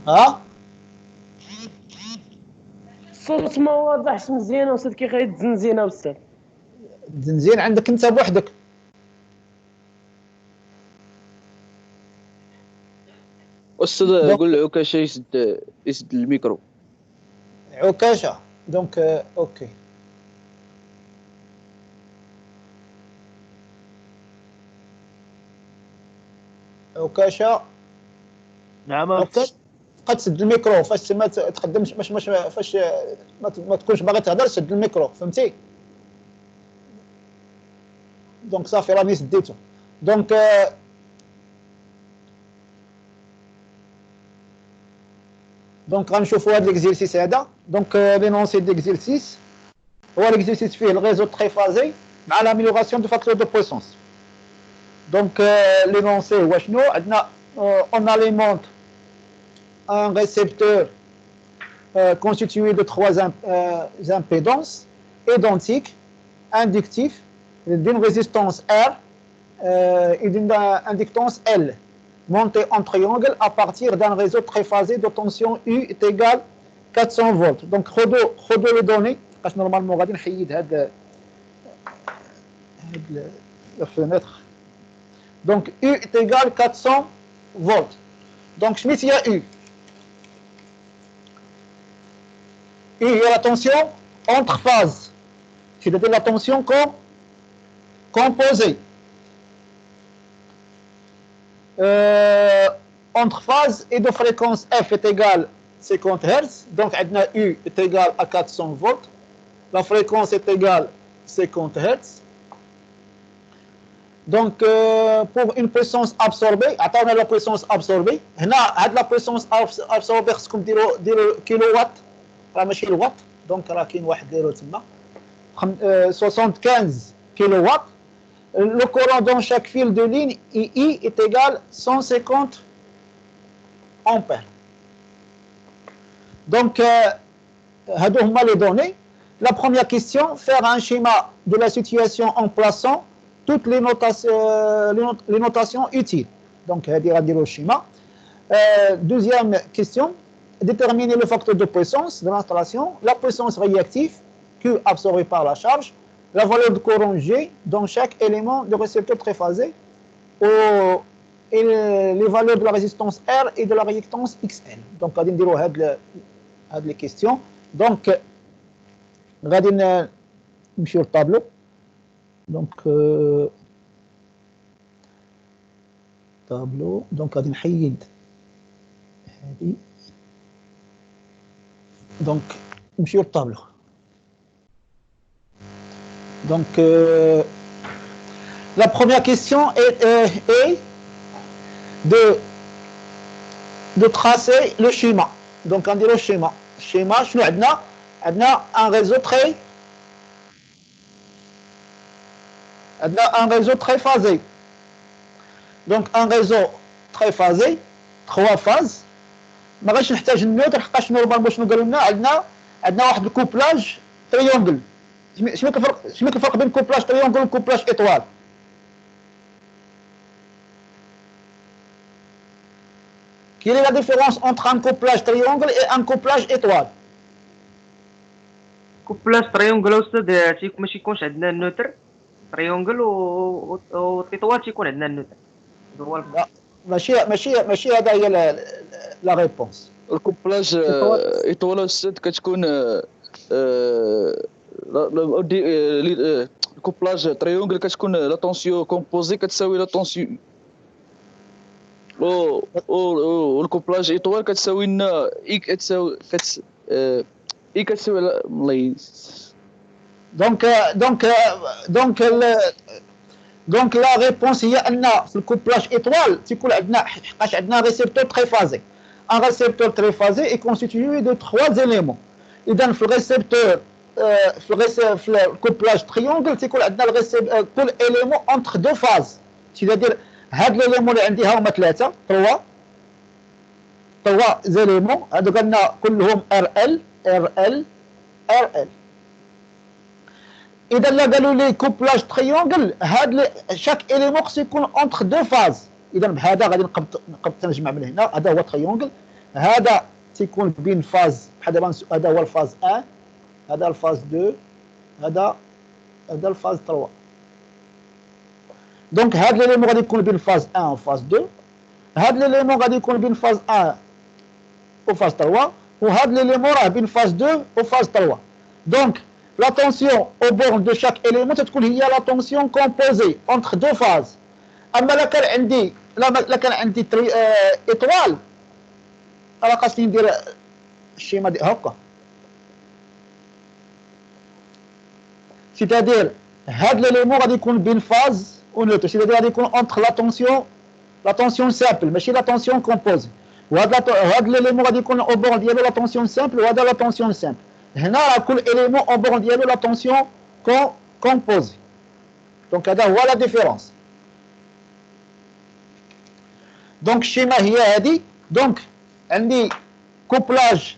ها الصوت ما واضحش مزيان استاذ، كي غير تزنزينه استاذ. زين عندك انت بوحدك. استاذ قول عكاشه يسد الميكرو. عكاشه دونك اوكي. عكاشه نعم استاذ. قد تسد الميكرو فاش ما تخدمش، باش فاش ما تكونش باغي تهضر سد الميكرو، فهمتي؟ دونك صافي راني سديتو. دونك غنشوفوا هذا ليكزيرسيس هذا. دونك لينونسي ديكزيرسيس هو ليكزيرسيس فيه الريزو تريفازي مع لاميليوراسيون دو فاكتور دو بويسونس. دونك لينونسي هو شنو عندنا؟ اون اليمونت un récepteur constitué de trois impédances identiques, inductifs, d'une résistance R et d'une inductance L, montée en triangle à partir d'un réseau triphasé de tension U est égal 400 volts. Donc, خذوا les données. parce que normalement غادي نحيد هاد la fenêtre. Donc, U est égal 400 volts. Donc, Schmitt, il y a U. U est la tension entre phases, c'est-à-dire la tension composée. Entre phases et de fréquence F est égale 50 Hz. Donc, U est égal à 400 volts. La fréquence est égale 50 Hz. Donc, pour une puissance absorbée, attendez la puissance absorbée. La puissance absorbée, c'est comme dire kilowatt. ماشي الوات. دونك راه كاين واحد دايرو تما 75 كيلووات. لو كورون دون شاك فيل دو لين اي est égal 150 ampères. Donc هادو هما لي دوني. La première question, faire un schéma de la situation en plaçant toutes les notations utiles. Donc هادي غنديرو الشيما. Deuxième question, déterminer le facteur de puissance de l'installation, la puissance réactive Q absorbée par la charge, la valeur de courant G dans chaque élément de récepteur triphasé et les valeurs de la résistance R et de la réactance XL. Donc, غادي نديرو هاد les questions. Donc, غادي نمشيو للطابلو. Donc, طابلو. Donc, غادي نحيد هادي. Donc, monsieur le tableau. Donc, la première question est de tracer le schéma. Donc, on dit le schéma. Schéma, je nous un réseau très phasé. Donc, un réseau très phasé, 3 phases. ما غاش نحتاج النوتر حقاش نورمالمون شنو قالوا لنا عندنا واحد الكوبلاج تريونغل. شنو الفرق بين كوبلاج تريونغل وكوبلاج ايطوال؟ Quelle est la différence entre un couplage triangle et un couplage étoile? كوبلاج تريونغل استاذ ما يكونش عندنا النوتر تريونغل و تيكون عندنا النوتر. ماشي هذا هي لا ريبونس. الكوبلاج ايطوال استاذ كتكون الكوبلاج تريونغل كتكون لا طونسيون كومبوزي كتساوي لا طونسيون او الكوبلاج ايطوال كتساوي لنا اي كتساوي اي كتساوي الله. دونك لا ريبونس هي ان في الكوبلاج ايطوال تيكون عندنا حقاش عندنا ريسيبتور تريفازي. ان ريسيبتور تريفازي اي كونستيتيوي دو 3 éléments. اذا في الريسيبتور في الكوبلاج تريونغل تيكون عندنا كل élément entre 2 phases. c'est-à-dire هاد ليليمون اللي عندي هما 3 éléments هادو قلنا كلهم RL. إذا قالوا لي كوبلاج تريونغل هاد شاك إليمون خصو يكون اونتر 2 فاز. إذا بهذا غادي نقدر نجمع من هنا. هذا هو تريونغل هذا تيكون بين فاز بحال دابا هذا هو الفاز 1 هذا الفاز 2 هذا الفاز 3 دونك هاد ليليمون غادي يكون بين فاز 1 و فاز 2 هاد ليليمون غادي يكون بين فاز 1 و فاز 3 وهاد ليليمون راه بين فاز 2 و فاز 3 دونك لا تونسيون او بورن دو شاك اليمون تتكون هي لا تونسيون كومبوزي اونتر دو فاز اما لا كان عندي اطوال راه خاصني ندير الشيما دي هكا سيتادير هاد ليليمون غادي يكون بين فاز و نوتر سيتادير غادي يكون اونتر لا تونسيون سامبل ماشي لا تونسيون كومبوزي وهاد ليليمون غادي يكون او بورن ديالو لا تونسيون سامبل وهذا لا تونسيون سامبل هنا راه كل اليمون او بورن ديالو لا تونسيون كومبوزي دونك هذا هو لا ديفيرونس دونك الشيما هي هذه دونك عندي كوبلاج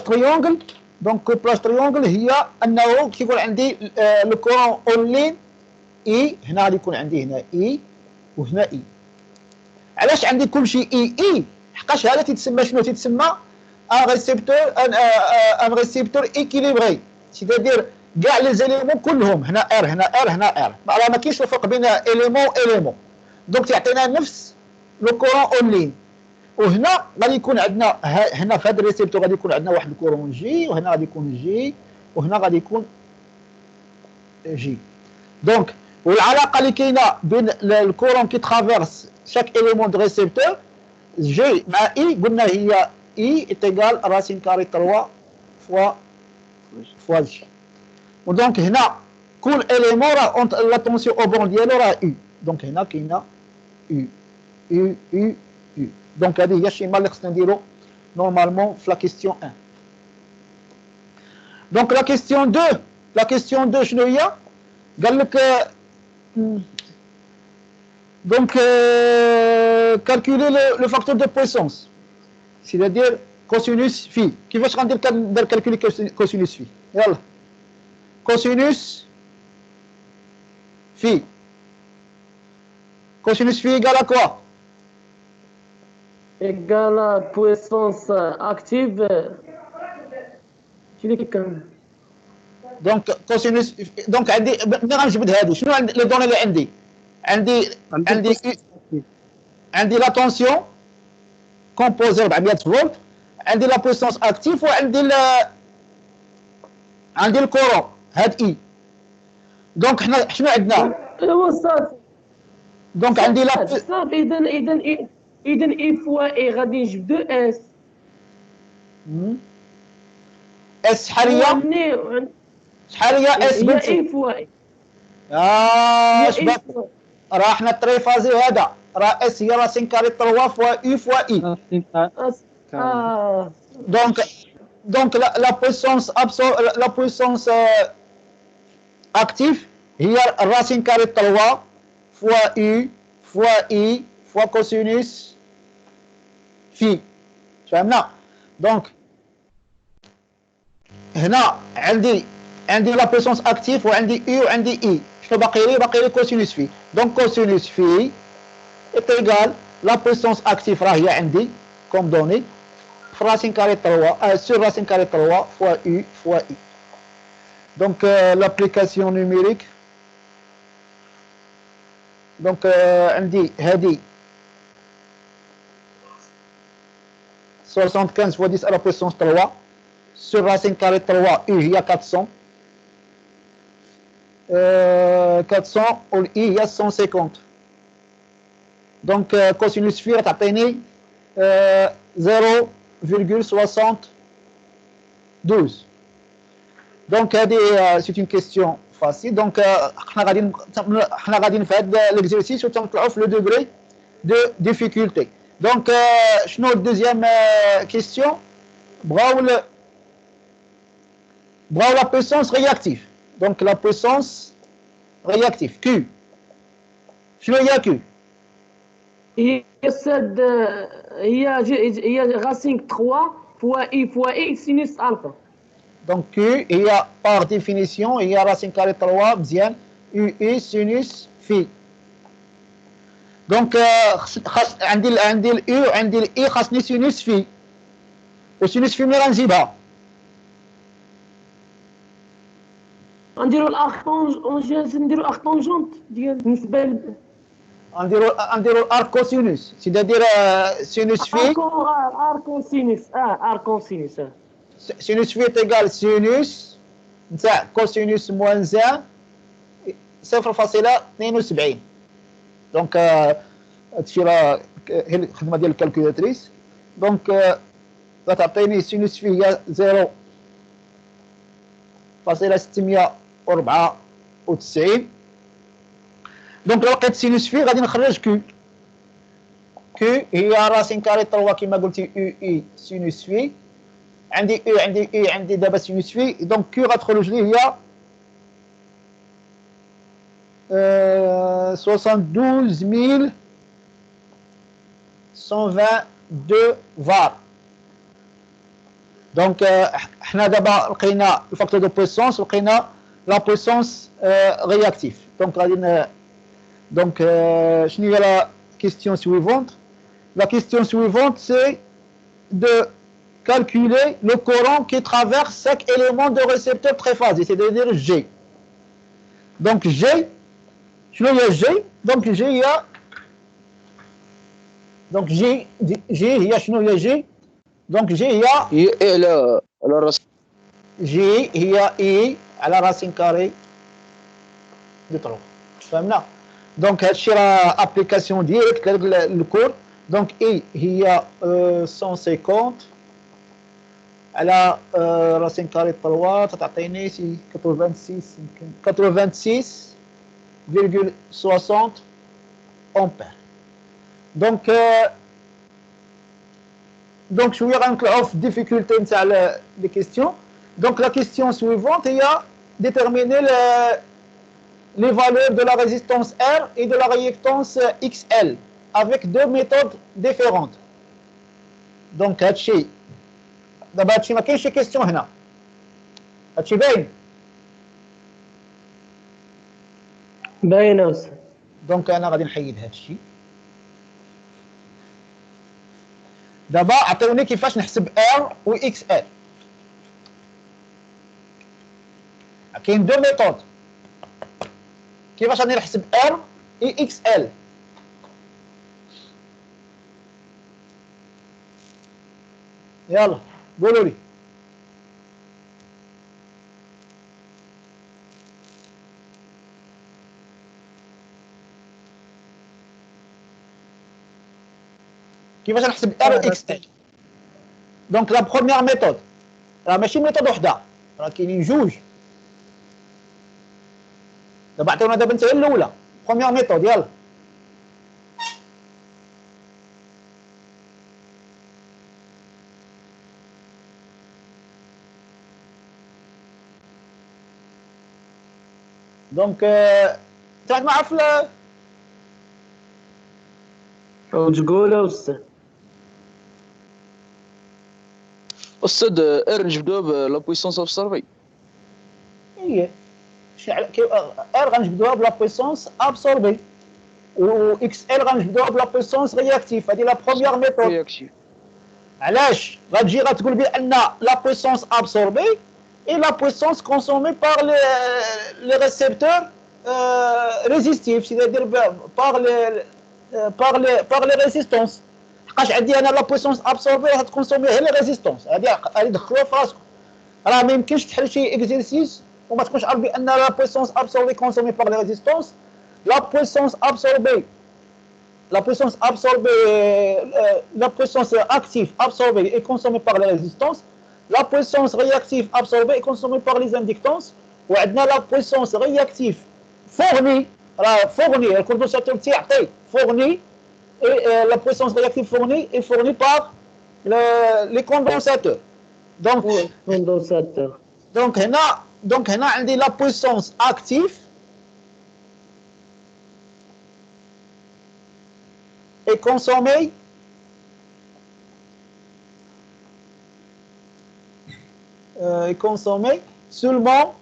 تريونغل دونك كوبلاج تريونغل هي انه كيكون عندي لو كورون اونلين اي هنا غادي يكون عندي هنا اي وهنا اي علاش عندي كلشي اي حقاش هذا تيتسمى شنو تيتسمى ان ريسيبتور ايكيليبري سيتادير كاع لي زيليمون كلهم هنا ار هنا ار هنا ار ما كاينش الفرق بين اليمون و اليمون دونك تعطينا نفس لو كورون اونلين وهنا غادي يكون عندنا هنا في هذا الريسيبتور غادي يكون عندنا واحد الكورون جي وهنا غادي يكون جي وهنا غادي يكون جي دونك والعلاقه اللي كاينه بين الكورون كي ترافيرس شاك اليمون دو ريسيبتور جي مع اي قلنا هي اي ايتيغال راسين كاري 3 فوا جي ودونك هنا كل اليمون راه لا تونسيون او بون ديالو راه يو دونك هنا كاينه يو يو يو يو دونك هذه هي الشيما اللي خصنا نديرو نورمالمون في لا كيستيون 1 دونك لا كيستيون 2 شنو هي قال لك دونك calculer le facteur de puissance c'est-à-dire cosinus phi كيفاش غندير calculer cosinus phi يلا cosinus phi égale à quoi égale à puissance active شنو كيكون دونك كوسينوس دونك عندي ملي غنجبد هادو شنو لي دوني اللي عندي لا تونسيون كومبوزي 400 فولت عندي لا بويسونس اكتيف عندي الكورون هاد اي دونك حنا شنو عندنا ايوا صافي دونك عندي لا صافي اذا اي فوا اي غادي نجبدو اس اس شحال هي اس هي اي فوا اي شباب راه حنا التريفازي هذا راه اس هي راسين كاري 3 فوا يو فوا اي دونك لا بويسونس اكتيف هي راسين كاري 3 فوا يو فوا اي فوا كوسينوس في فهمنا دونك هنا عندي لا بويسونس اكتيف وعندي اي وعندي اي شنو باقي لي كوسينوس في دونك كوسينوس في ايغال لا بويسونس اكتيف راه هي عندي كوم دوني في راسين كاري 3 سور راسين كاري 3 فوا اي فوا اي دونك لابليكاسيون نيميريك دونك عندي هادي 75 فوا 10 à la puissance 3 sur racine carrée 3 u هي 400 و i هي 150 دونك كوسينوس في غتعطيني 0,72 دونك هذه سي اون كيستيون فاسيل دونك حنا غادي في هذا ليكزيرسيس وتنطلعوا في لو دوغري دو ديفيكولتي دونك شنو الدوزيام كيستيون بغاو لا بويسونس رياكتيف دونك لا بويسونس رياكتيف كيو شنو هي كيو هي سد هي راسين 3 فوا اي سينوس الفا دونك كيو هي بار ديفينيسيون هي راسين كاري 3 مزيان يو اي سينوس في دونك عندي الاي وعندي الاي خاصني سينوس في، وسينوس في ملي غنجيبها؟ غنديرو نديرو الاخ طونجونت ديال بالنسبه نديرو الارك كوسينوس، سيتادير سينوس في اركون سينوس. اركون سينوس. سينوس في تيغال سينوس نتاع كوسينوس موان زان 0.72. دونك هادشي راه هي الخدمه ديال الكالكولاتريس. دونك غتعطيني سينوس في هي 0.694. دونك لو لقيت سينوس في غادي نخرج كيو هي راسين كاري 3 كيما قلتي يو اي سينوس في. عندي عندي دابا سينوس في، دونك كيو غتخرج لي هي 72122 var. دونك حنا دابا لقينا الفاكتور دو بويسونس، لقينا لا بويسونس رياكتيف. دونك غادي دونك شنو هي لا كيستيون سويفونت؟ La question suivante, c'est de calculer le courant qui traverse chaque élément de récepteur triphasique, c'est-à-dire G. Donc G, je il y a G, donc G, il y a donc G, il y a il y a G, donc G, il y a على راس G, il y a I à la racine carrée de 3. فهمنا؟ donc هادشي راه ابليكاسيون ديريكت للكور. Donc I هي 150 على راسين كاري 3 تعطيني 86,60 امبير. دونك شويه غنطلعوا في الديفيكولتي نتاع لي كيستيون. دونك لا كيستيون سويفونت هي ديتيرميني les valeurs de la résistance R et de la réactance XL avec deux méthodes différentes. Donc هادشي دابا هادشي ما كاينش شي كيستيون هنا، هادشي باين. باينه. دونك انا غادي نحيد هادشي. دابا عطيوني كيفاش نحسب R و XL. كاين دو ميثود كيفاش غادي نحسب R و XL. يلا قولوا لي. كيفاش نحسب ار اكس ال؟ دونك لا بروميير ميثود راه ماشي ميثود وحده، راه كاينين جوج. دابا عطيونا دابا انت هي الاولى بروميير ميثود. يلا دونك تعرف ما عرف وتقولها أستاذ. أستاذ ار نجبدوها بلا بويسونس ابسوربي. هي ار غنجبدوها بلا بويسونس ابسوربي و اكس ال غنجبدوها بلا بويسونس رياكتيف. هذه لا بروميير ميثود. علاش غتجي غتقول بان لا بويسونس ابسوربي et la puissance consommée par les récepteurs résistifs, c'est-à-dire par les résistances. حقاش عندي انا لا بويسونس ابسوربي راه تكونسومي هي لي ريزيستونس. هذه دخلوها في راسكم، راه ما يمكنش تحل شي اكزرسيس وما تكونش عارف بان لا بويسونس ابسوربي كونسومي بار لي ريزيستونس. لا بويسونس ابسوربي la puissance active absorbée est consommée par les résistances. La puissance réactive absorbée est consommée par les inductances. Et la puissance réactive fournie, le condensateur TRT fourni, et la puissance réactive fournie est fournie par les condensateurs. Donc, هنا عندي la puissance active est consommée seulement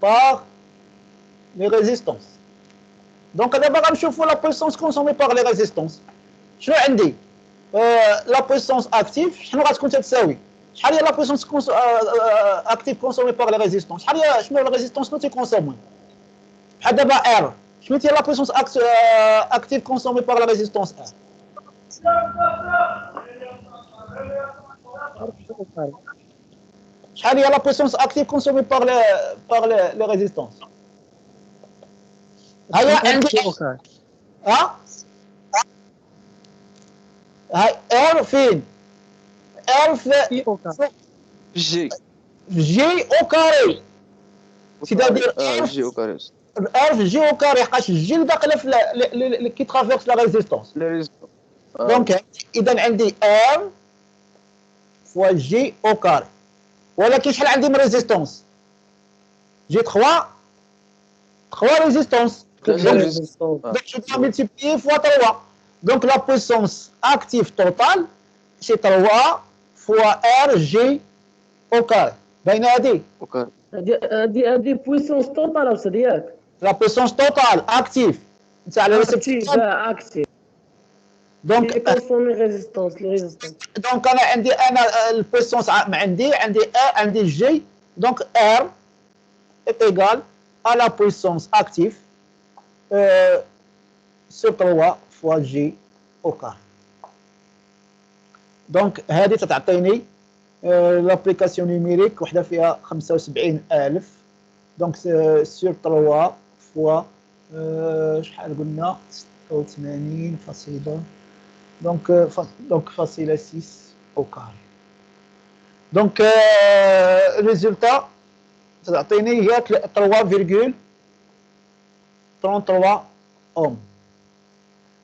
par les résistances. دونك دابا غنشوفوا لا بويسونس كونسومي باغ لي ريزيستونس. شنو عندي؟ لا بويسونس اكتيف شنو غتكون تساوي؟ شحال هي لا بويسونس اكتيف كونسومي باغ لي ريزيستونس؟ شحال هي شنو لا ريزيستونس شنو تيكونسومي؟ بحال دابا ار شنو هي لا بويسونس اكتيف كونسومي باغ لا ريزيستونس ار؟ شحال هي لا بويسونس اكتيف كونسومي باغ لي ريزيستونس؟ هيا عندي ها هاي ار فين؟ ار في جي جي او كاري. سيتادير جي او كاري ار في جي او كاري حقاش الجي اللي داخله في اللي كي ترافيرس لا ريزيستونس. دونك اذا عندي ار فوا جي او كاري، ولكن شحال عندي من ريزيستونس؟ جي 3 ريزيستونس. Donc, je dois multiplier fois 3. Donc, la puissance active totale, c'est 3 fois RG au carré. باينة هادي؟ هذه بويسونس توتال أستاذ ياك؟ La puissance totale active تاع le récepteur. اكتيف Donc, كونسومي ريزيستونس donc أنا عندي البويسونس عندي R عندي G. Donc, R est égal à la puissance active sur 3 fois G au carré. دونك هذه تعطيني لابليكاسيون نيميريك وحده فيها 75000. دونك سور 3 فوا شحال قلنا 86 فاصله دونك فاصله 6 او كاري. دونك الريزولتا تعطيني هي 3,33 اوم.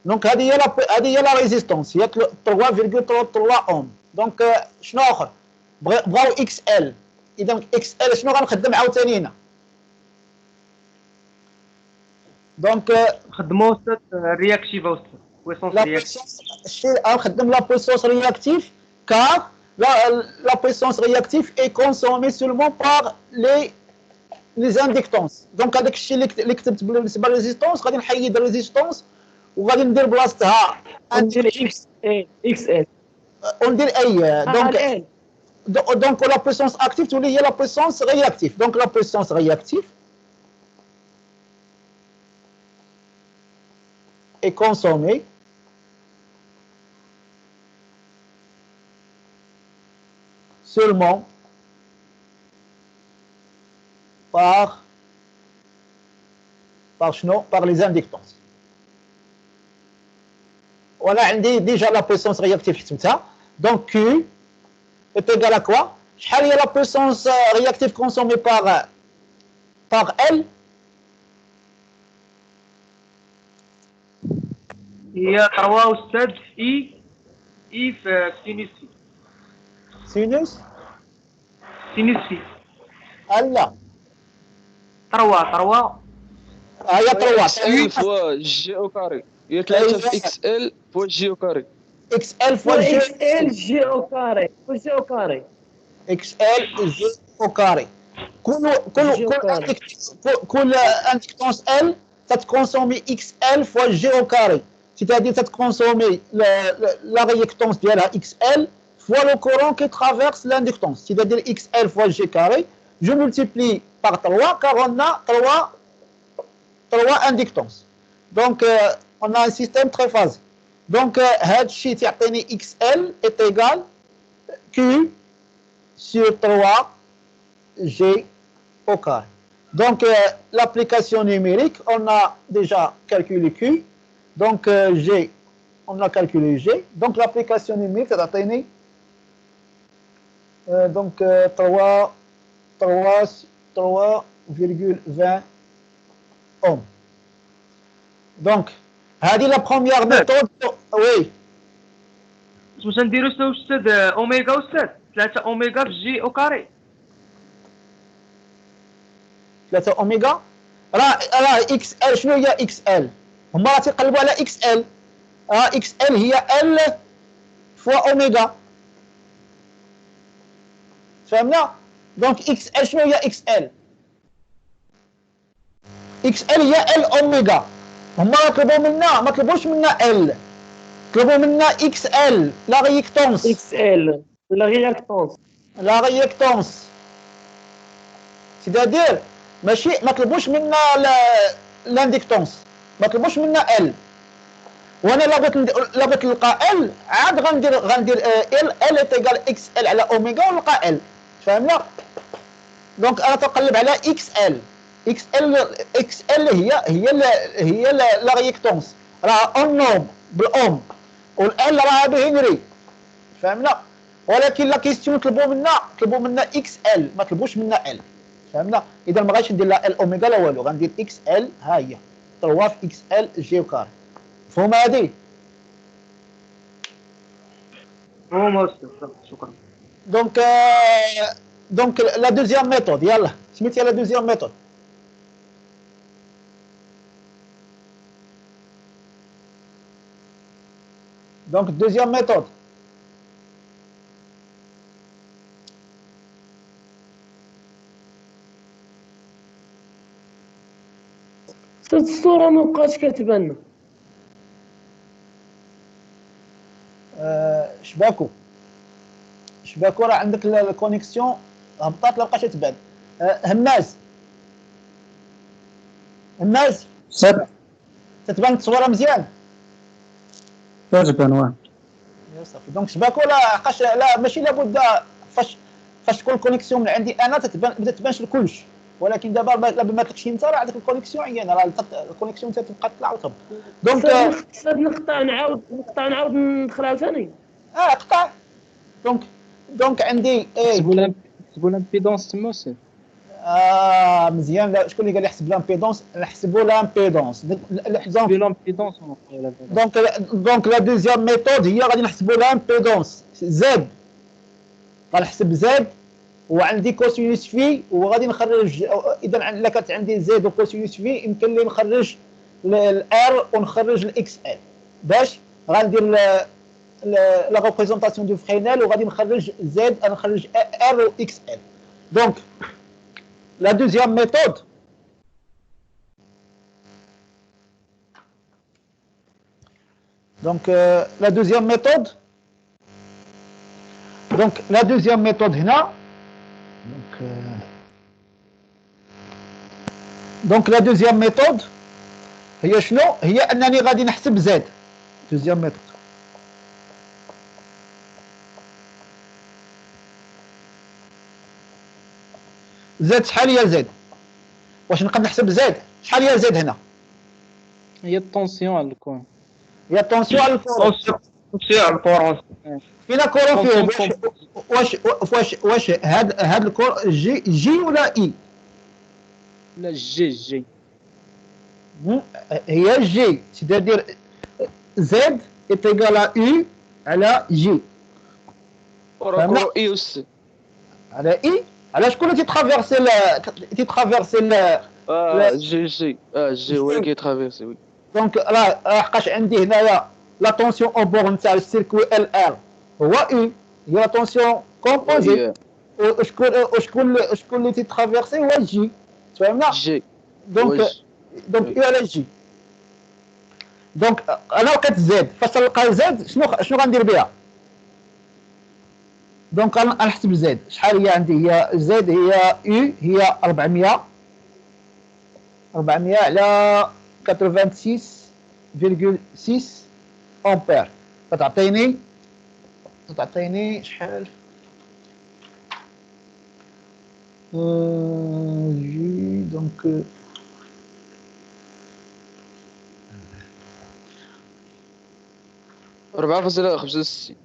دونك هذه هي لا ريزيستونس هي 3,33 اوم. دونك شنو اخر؟ بغاو اكس ال. اذا اكس ال شنو غنخدم عاوتاني هنا؟ دونك نخدموا استاذ رياكتيف استاذ بويسونس رياكتيف. الشيء غنخدم لا بويسونس رياكتيف كار لا بويسونس رياكتيف اي كونسومي سولمون باغ لي زانديكتونس. دونك هذاك الشيء اللي كتبت بالنسبه للريزيستونس غادي نحيد الريزيستونس وغادي ندير بلاصتها ندير اكس ال وندير اي. دونك لا بويسونس اكتيف تولي هي لا بويسونس رياكتيف. دونك لا بويسونس رياكتيف est consommé seulement par les inductances. Voilà, on dit déjà la puissance réactive حسبتها. Donc Q est égal à quoi? شحال هي la puissance réactive consommée par L? هي 3 استاذ اي في سينوس في لا 3 هي 3 ال فوا جي او كاري هي 3 في اكس ال فوا جي او كاري. اكس ال فوا اكس ال جي او كاري اكس ال جي او كاري. كل اندكتونس ال تتكونسومي اكس ال فوا جي او كاري. C'est-à-dire تتكونسومي la réactance ديالها XL fois le courant qui traverse l'inductance. C'est-à-dire XL fois G carré. Je multiplie par 3 car on a 3 inductances. Donc on a un système très phasé. Donc هاد الشيء تعطيني XL est égal Q sur 3 G au carré. Donc l'application numérique, on a déjà calculé Q. Donc G, on a calculé G. Donc l'application numérique, ça a donné donc 3,20 ohms. Donc, هذه la première méthode. Oui. واش نديرو استاذ اوميغا استاذ 3 اوميغا في جي او كاري. 3 اوميغا راه اكس ال. شنو هي اكس ال؟ هما راه تيقلبوا على اكس ال. اكس ال هي ال فوا اوميغا. فهمنا؟ دونك اكس ال شنو هي اكس ال؟ اكس ال هي ال اوميغا. هما ما طلبوش منا ال، طلبوا منا اكس ال لا ريكتونس. اكس ال لا رياكتونس. لا ريكتونس سيدادير ماشي ما طلبوش منا لانديكتونس، ما طلبوش منا ال. وانا لا بغيت نلقى ال عاد غندير ال تيغال اكس ال على اوميغا ونلقى ال، فهمنا؟ دونك انا تقلب على اكس ال. اكس ال هي لا ريكتونس، راه اون نوم بالاوم، والال راه بهنري، فهمنا؟ ولكن لا كيستيون طلبوا منا اكس ال، ما طلبوش منا ال، فهمنا؟ اذا ما غاديش ندير لا ال اوميغا لا والو، غندير اكس ال، ها هي 3 في اكس ال جي كار. مفهوم هادي؟ هما أستاذ شكرا. دونك لا دوزيام ميثود، يلا سميتها لا دوزيام ميثود. دونك دوزيام ميثود استاذ الصورة ما بقاتش كتبان. شباكو راه عندك الكونيكسيون هبطات لا بقاش تبان. هماز تتبان التصويره مزيان؟ تبان واه. صافي. دونك شباكو لا ماشي لابد فاش تكون الكونيكسيون من عندي انا تبدا تبانش لكلش، ولكن دابا ما تلقش انت راه عندك الكونيكسيون عيانه، راه الكونيكسيون تبقى تطلع وتهبط. دونك استاذ نقطع نعاود ندخل عاوتاني. قطع. دونك عندي حسبوا الامبيدونس تما السي. مزيان. لا شكون اللي قال لي حسب لامبيدونس؟ نحسبوا لامبيدونس. دونك لا دوزيام ميثود هي غادي نحسبوا لامبيدونس زد، غنحسب زد وعندي كوسينوس في وغادي نخرج. اذا الا كانت عندي زد وكوسينوس في يمكن لي نخرج الار ونخرج الاكس ال، باش غندير لا ريبريزونطاسيون دو فرينال وغادي نخرج زد نخرج ار و اكس ال. دونك la deuxième méthode, la deuxième méthode هنا. donc la deuxième méthode هي شنو؟ هي انني غادي نحسب زد. deuxième méthode زد شحال هي زد؟ واش نقدر نحسب زد؟ شحال هي زد هنا؟ هي الطونسيون على الكون. هي الطونسيون على الكون. فين كورون فيه؟ واش هاد الكور جي ولا اي؟ لا جي هي جي، سيتادير زد ايتيغال ا اي على جي. كورو اي وسي على اي على شكون اللي تيترافيرسي جي هو اللي كيترافيرسي. وي دونك راه حقاش عندي هنايا لا طونسيون او بور نتاع السيركوي ال ار هو اي، هي لا طونسيون كومبوزي. وشكون اللي تيترافيرسي هو جي، فهمنا؟ جي دونك اي على جي. دونك انا لقيت زد، فاش نلقى زد شنو غندير بها؟ دونك غنحسب زد شحال هي عندي. هي زد هي يو هي 400 على 86.6 امبير. تعطيني شحال؟ جي دونك ربعة فاصلة 65.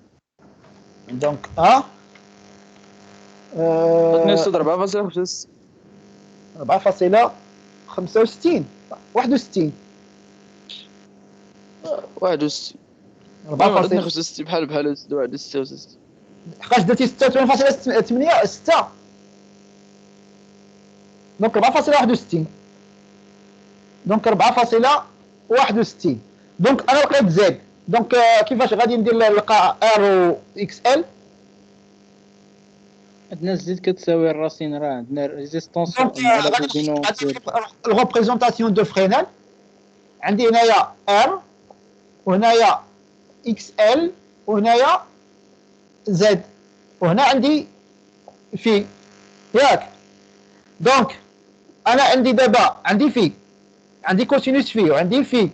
دونك عطني الصوت 4.65. 4.65 61 65 بحال 66. حقاش درتي 86.8 دونك 4.61 دونك 4.61. دونك انا لقيت زد. دونك كيفاش غادي ندير نلقى ار و اكس ال؟ عندنا زد كتساوي الراسين، راه عندنا ريزيستونس دونك على بوبينو. الريبريزونطاسيون دو فرينال عندي هنايا ار وهنايا اكس ال وهنايا زد وهنا عندي في ياك. دونك انا عندي دابا عندي في عندي كوسينوس في وعندي في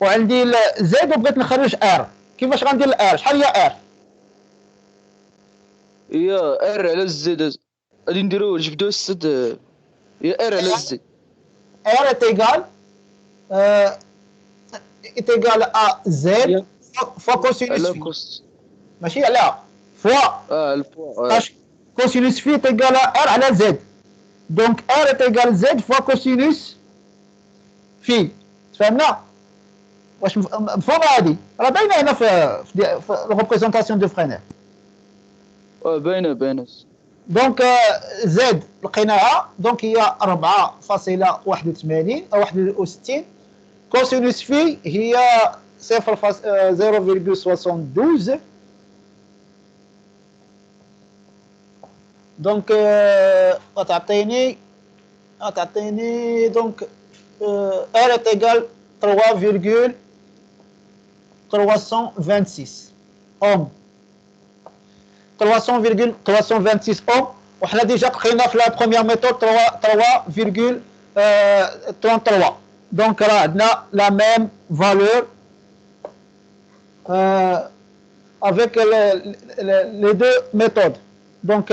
وعندي زد وبغيت نخرج ار. كيفاش غندير الار؟ شحال هي ار؟ هي ار على الزد. غادي نديرو نجبدو السد. هي ار على الزد. ار est égal à z fois cosinus على phi. كوس. ماشي على fois الفوا. cosinus phi est égal à r على z. donc r est égal z fois cosinus phi. فهمنا؟ واش مفهومه هذه؟ راه باينه هنا في الريبريزونطاسيون دو فرينير. باينه. دونك زد لقيناها دونك هي 4.81 او 61. كوسينوس في هي 0.72. دونك غتعطيني دونك ار est égal 3,326 اوم. 300,326 اوم. وحنا ديجا لقينا في لا بروميير ميثود 3,33. دونك راه عندنا لا ميم فالور avec les deux méthodes. Donc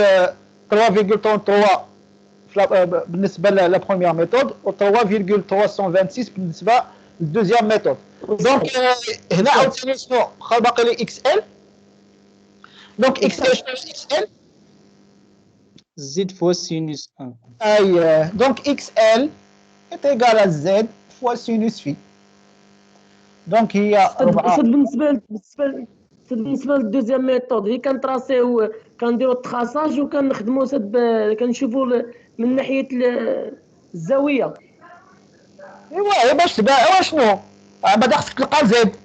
3,33 بالنسبة لا بروميير ميثود و 3,326 بالنسبة للدوزيام ميثود. دونك هنا عاوتاني شنو باقي لي اكس ال. دونك اكس ال شنو اكس ال؟ زد فوا سينوس 1. اييه دونك اكس ال est égal à z fois sinus phi. دونك هي 4. بالنسبه للدوزيام ميثود هي كنطراسيو كنديرو التراساج وكنخدمو كنشوفو من ناحيه الزاويه. ايوا باش تبان شنو بعدا خصك تلقى زد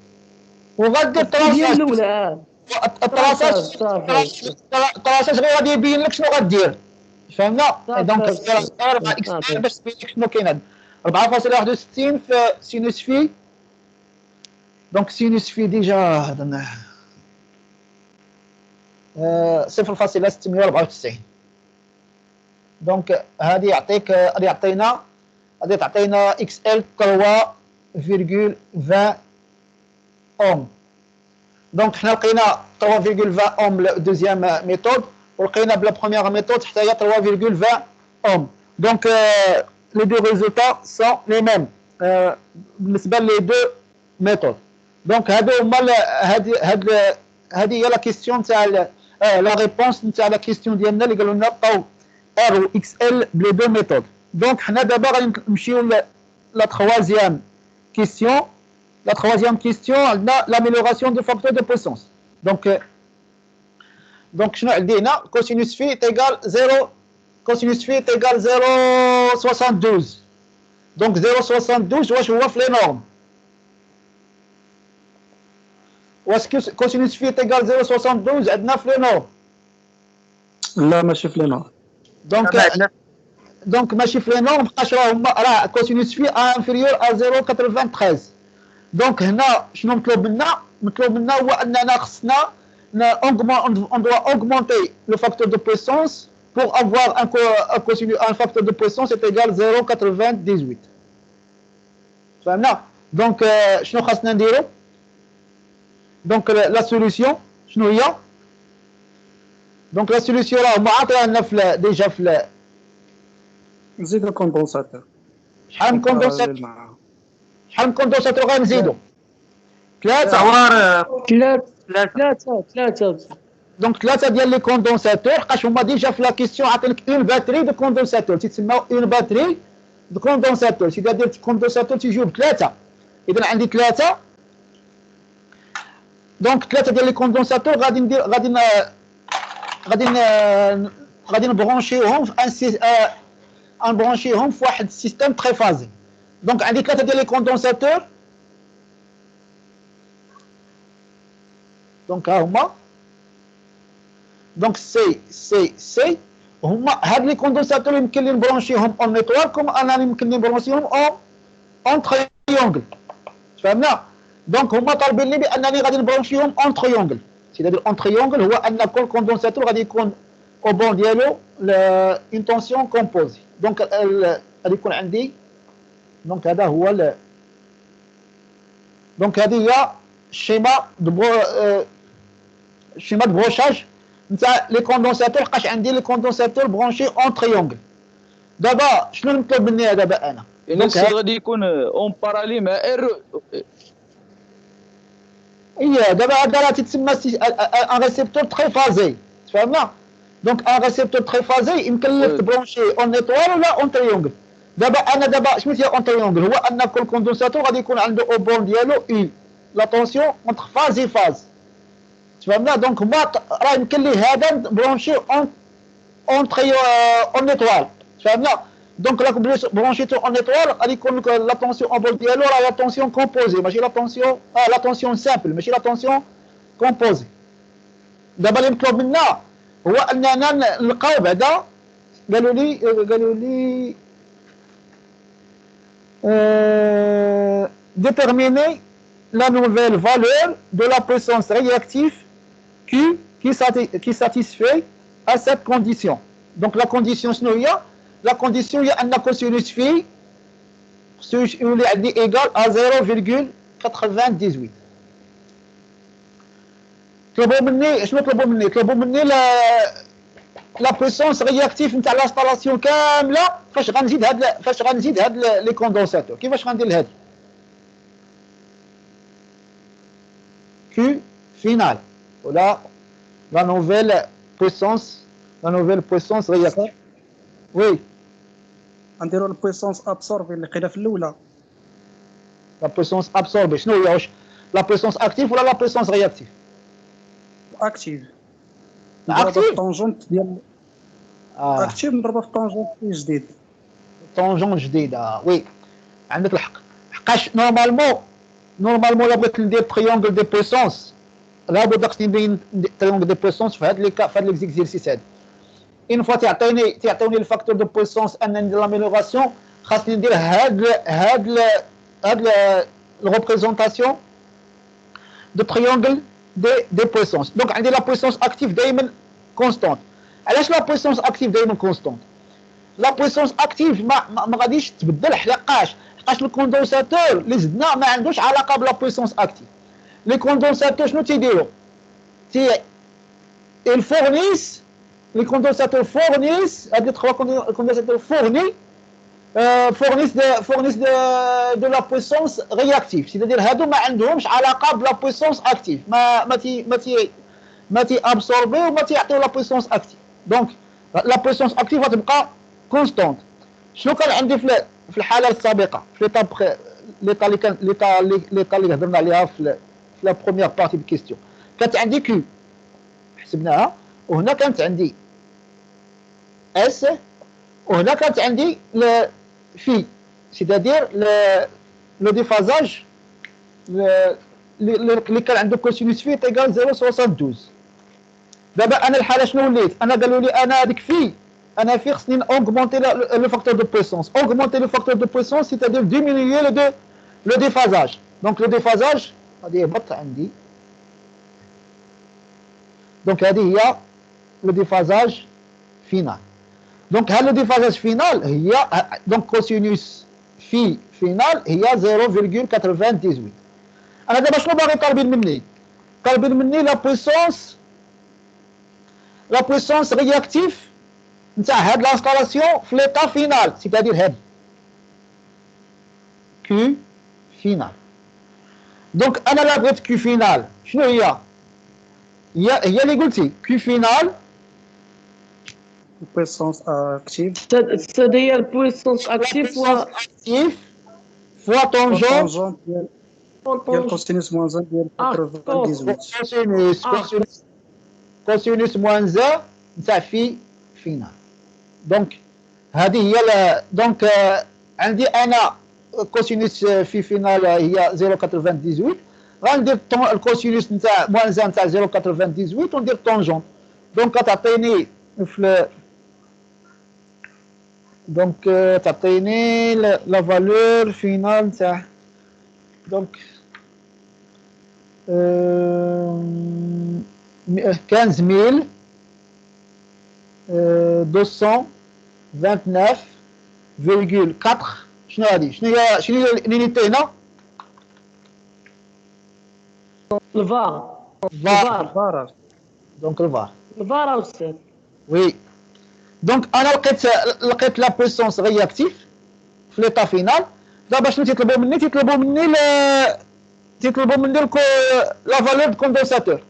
وغادير هي التراساج. الاولى التراساج غير غادي يبين لك شنو غدير. فهمنا؟ دونك ار مع اكس ال باش تبين لك شنو كاين. 4.61 في سينوس في. دونك سينوس في ديجا هضرنا 0.694. دونك هذه يعطيك غادي تعطينا اكس ال 3,20 اوم. دونك حنا لقينا 3,20 اوم دوزيام ميثود ولقينا بلا بروميير ميثود حتى هي 3,20 اوم. دونك les deux résultats sont les mêmes بالنسبه لي دو ميثود. دونك هادو هما هذه هي لا كيستيون تاع لا ريبونس نتاع لا كيستيون ديالنا اللي قالوا لنا طو ار و اكس ال بلي دو ميثود. دونك حنا دابا غادي نمشيو لا تخوازيام كيستيون. لا تخوازيام كيستيون عندنا لاميليوراسيون دو فاكتور دو بويسونس. دونك شنو عندي هنا؟ كوسينوس في تيغال 0. كوسينوس في تيغال 0.72. دونك 0.72 واش هو في لي نورم؟ واش كوسينوس في تيغال 0.72 عندنا في لي نورم؟ لا ماشي في لي نورم. دونك ماشي في لي نورم بقاش راه كوسينوس في انفيريور ا 0.93. دونك هنا شنو مطلوب منا؟ مطلوب منا هو اننا خصنا on doit augmenter le facteur de puissance pour avoir un facteur de puissance est égal 0.98. فهمنا؟ دونك شنو خاصنا نديرو؟ دونك لا سوليسيون شنو هي؟ دونك لا سوليسيون راه هما عطاوها لنا ديجا في نزيدو كوندونساتور. شحال من كوندونساتور غنزيدو؟ 3. دونك 3 ديال لي كوندونساتور حقاش هما ديجا في لا كيستيون عطينك اون باتري دو كوندونساتور تيتسمى اون باتري دو كوندونساتور. سيتادير كوندونساتور تيجيو ب3. اذا عندي 3. دونك 3 ديال لي كوندونساتور غادي نبرونشيوهم نبرونشيوهم في واحد السيستيم تري فازي. دونك عندي 3 ديال لي كوندونساتور. دونك ها هما. دونك سي هما هاد لي كوندونساتور يمكن لي نبرونشيهم اون نيتورك كوم انا يمكن لي نبرونشيهم اون تريونغل. فهمنا؟ دونك هما طالبين لي بانني غادي نبرونشيهم اون تريونغل، سيتادير اون تريونغل هو ان كل كوندونساتور غادي يكون او بون ديالو اون تونسيون كومبوزي. دونك غادي يكون عندي، دونك هذا هو دونك هذه هي الشيما الشيما دو بروشاج نتاع لي كوندونساتور، لقاش عندي لي كوندونساتور برونشي اون تريونغل. دابا شنو نطلب مني دابا انا؟ يعني السيد غادي يكون اون بارالي مع ار. اي دابا هذا راه تيتسمى ان ريسيبتور تري فازي، تفهمنا؟ دونك ان ريسيبتور تري فازي يمكن لك تبرونشي اون ايطوال ولا اون تريونغل. دابا انا دابا شنو هي اون تريونغل؟ هو ان كل كوندونساتور غادي يكون عنده او بون ديالو اي لا طونسيون اونتر فازي فاز، تفهمنا؟ دونك هما راه يمكن ليه هذا برونشي اون ايطوال، تفهمنا؟ دونك لا برونشيتو اون ايطوال غادي يكون لا طونسيون اون بول ديالو راه لا طونسيون كومبوزي، ماشي لا طونسيون لا طونسيون سامبل، ماشي لا طونسيون كومبوزي. دابا اللي مطلوب منا هو اننا نلقاو بعدا، قالوا لي déterminer la nouvelle valeur de la puissance réactive qui satisfait à cette condition. Donc la condition شنو هي؟ La condition هي أن cosinus phi يولي عندي égal à 0,98. طلبوا مني شنو طلبوا مني؟ طلبوا مني لا بويسونس رياكتيف نتاع لانستالاسيون كامله، فاش غنزيد هاد لي كوندونساتور. كيفاش غندير لهاد كيو فينال ولا لا نوفيل بويسونس رياكتيف؟ وي غنديرو البويسونس ابسوربي اللي لقينا في الاولى. لا بويسونس ابسوربي شنو هي؟ واش لا بويسونس اكتيف ولا لا بويسونس رياكتيف؟ اكتيف. اكتيف نضربها في طونجونت ديال اكتيف، نضربها في طونجونت جديد. طونجون جديده، وي عندك الحق. حقاش نورمالمون الا بغيت ندير تريونغل دي بويسونس لابد خصني نبين تريونغل دي بويسونس في هاد لي كا، في هاد ليكزيرسيس هادي. اون فوا تعطيوني الفاكتور دو بويسونس انني ندير لاميليوراسيون، خاصني ندير هاد الريبريزونطاسيون دو تريونغل دي بويسونس. دونك عندي لا بويسونس اكتيف دائما كونستونت. علاش لا بويسونس اكتيف دائما كونستونت؟ لا بويسونس اكتيف ما غاديش تبدل، حقاش الكوندونساتور اللي زدنا ما عندوش علاقه بلا بويسونس اكتيف. لي كوندونساتور شنو تيديروا؟ الفورنيس لي كوندونساتور فورنيس هاد لي 3 كوندونساتور فورنيس دو لا بويسونس رياكتيف، سيتادير هادو ما عندهمش علاقه بلا بويسونس اكتيف، ما تي ابسوربي وما تيعطيو لا بويسونس اكتيف. دونك لا بويسونس اكتيف غتبقى كونستونت. شنو كان عندي في الحاله السابقه في ليطا اللي هضرنا عليها في لا بروميير بارتي دو كيستيون؟ كانت عندي كيو حسبناها، وهنا كانت عندي اس، وهنا كانت عندي في سيتادير لو ديفازاج اللي كان عنده كوسينوس في تيغال 0.72. دابا انا الحاله شنو وليت؟ انا قالوا لي انا هذيك انا في خصني اوغمونتي لو فاكتور دو بويسونس. اوغمونتي لو فاكتور دو بويسونس سيتادير ديمينيي لو ديفازاج. دونك لو ديفازاج غادي يهبط عندي. دونك هذه هي لو ديفازاج فينال. دونك هاد لو ديفازاج فينال هي دونك كوسينوس في فينال هي 0.98. انا دابا شنو باغي طالبين مني؟ طالبين مني لا بويسونس رياكتيف نتاع هاد لانستالاسيون في ليطا فينال، سيتادير هاد كيو فينال. دونك انا لا بغيت كيو فينال شنو هي اللي قلتي كيو فينال البويسونس اكتيف سد هي البويسونس اكتيف فوا طونجون ديال كوسينوس موان زان ديال 98. كوسينوس موان زان نتاع في فينال. دونك هذه هي دونك عندي انا كوسينوس في فينال هي 0.98. غندير الكوسينوس نتاع موان زان نتاع 0.98 وندير طونجون. دونك تعطيني في دونك تعطيني لا فالور فينال نتاع دونك 15 229,4. شنو هذه؟ شنو هي اللي نيتي هنا؟ الفار فار. الفار. دونك الفار. الفار أستاذ. وي. دونك انا لقيت لا بويسونس رياكتيف في ليطا فينال. دابا شنو تيطلبوا مني؟ تيطلبوا مني لا فالور دو كوندونساتور،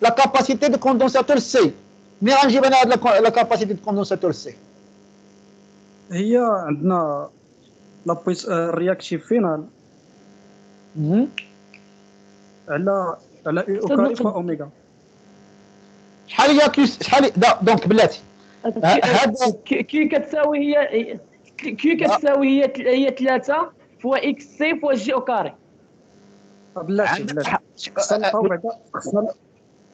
لا كاباسيتي دو كوندونساتور سي. منين غنجيب انا هاد لا كاباسيتي دو كوندونساتور سي؟ هي عندنا لا بويس الرياكتيف فينال على اي اوكاري فوا اوميغا. شحال هي شحال دونك بلاتي هذا كي كتساوي هي 3 فوا اكس سي فوا جي او كاري. بلاتي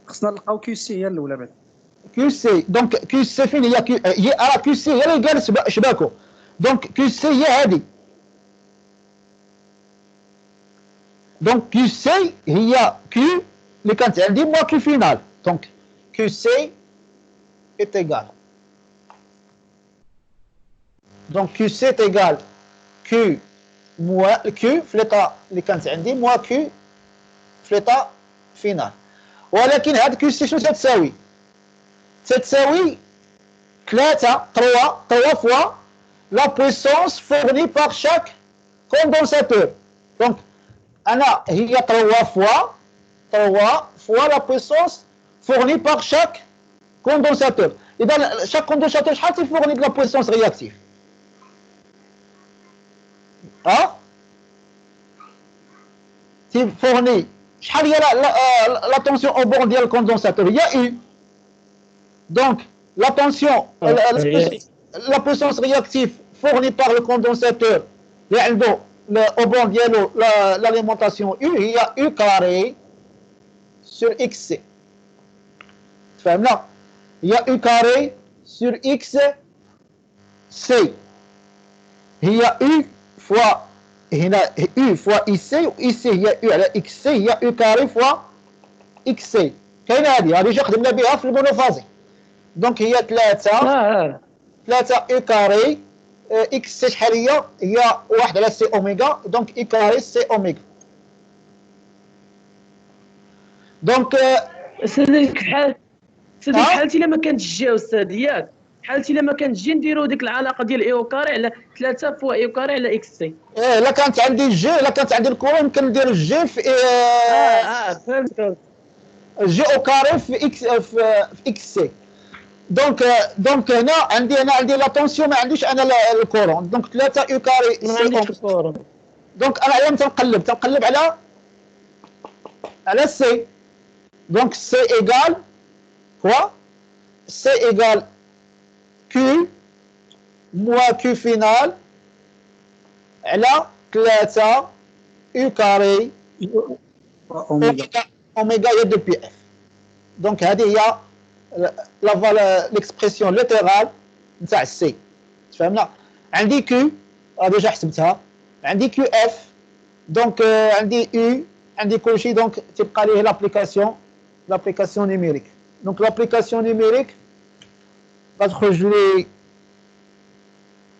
خصنا نلقاو كيو سي هي الاولى بعد. كيو سي. دونك كيو سي فين هي؟ كيو سي هي اللي قال شباكو. دونك كيو سي هي هذه. دونك كيو سي هي كيو اللي كانت عندي موا كيو فينال. دونك كيو سي est égal. Donc QC est égal Q moins Q في l'état اللي كانت عندي موا Q في l'état final. ولكن هاد QC شنو تتساوي؟ تتساوي 3 fois la puissance fournie par chaque condensateur. Donc أنا هي 3 fois la puissance fournie par chaque condensateur. إذا chaque condensateur شحال تيفورني de la puissance réactive؟ تيفورني شحال هي la tension au bord ديال الكوندونساتور؟ هي U. Donc la tension la puissance réactive fournie par le condensateur اللي عنده au bord ديالو l'alimentation U هي U carré sur XC. تفهمنا؟ هي U carré sur X C. هي U fois هنا U fois IC و IC هي U على XC هي U carré fois XC. كاينه هذه ديجا خدمنا بها في المونوفازي. دونك هي 3 U carré XC شحال هي؟ هي 1 على سي اوميغا. دونك U carré سي اوميغا. دونك سيدي حالتي لما كانت جي استاذ ياك حالتي لما كانت جي نديرو ديك العلاقه ديال اي او كاري على 3 فوا اي او كاري على اكس سي. لا كانت عندي الجي، لا كانت عندي الكره يمكن ندير الجي في فهمت. جي او كاري في اكس سي. دونك هنا عندي لا طونسيون ما عنديش انا الكورون. دونك 3 يو كاري ما عنديش الكورون. دونك انا اليوم تنقلب على سي. دونك سي ايغال كوا؟ سي ايغال كيو موا كيو فينال على 3 يو كاري اوميغا هي 2 بي اف. دونك هذه هي ليكسبرسيون ليترال نتاع السي. تفهمنا؟ عندي كيو ديجا حسبتها، عندي كيو اف، دونك عندي يو، عندي كلشي. دونك تبقى ليه لابليكاسيون نيميريك. دونك لابليكاسيون نيميريك غتخرج لي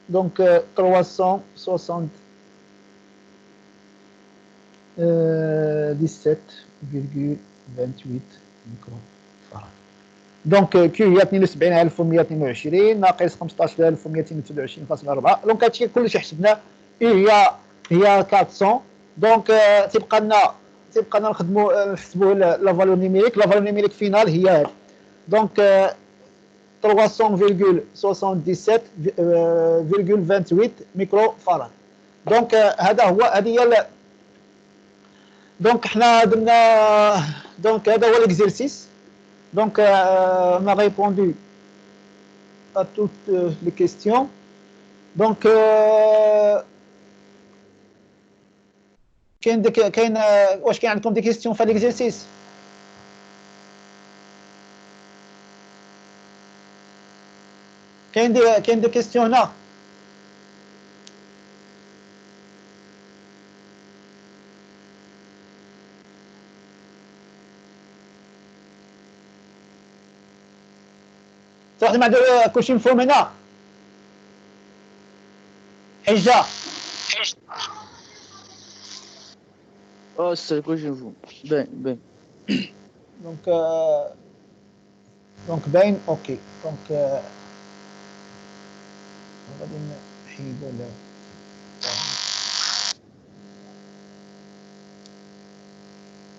دونك 377,8 ميكرو فاراد. دونك كيو هي 72,122 ناقص 15,229.4. دونك هادشي كلشي حسبناه. هي 400. دونك تيبقى لنا نحسبوا لا فالور نيميريك. لا فالور نيميريك فينال هي هذه. دونك 300,77,28 ميكرو فاراد. دونك هذه هي. دونك حنا درنا دونك هذا هو ليكزيرسيس. دونك on a répondu à toutes les questions. دونك كاين واش كاين عندكم دي كيستيون في ليكزيرسيس؟ كاين دي كيستيون هنا؟ صح مع كلشي مفهوم هنا حجه استاذ كلشي مفهوم باين دونك باين اوكي دونك غادي نحيدو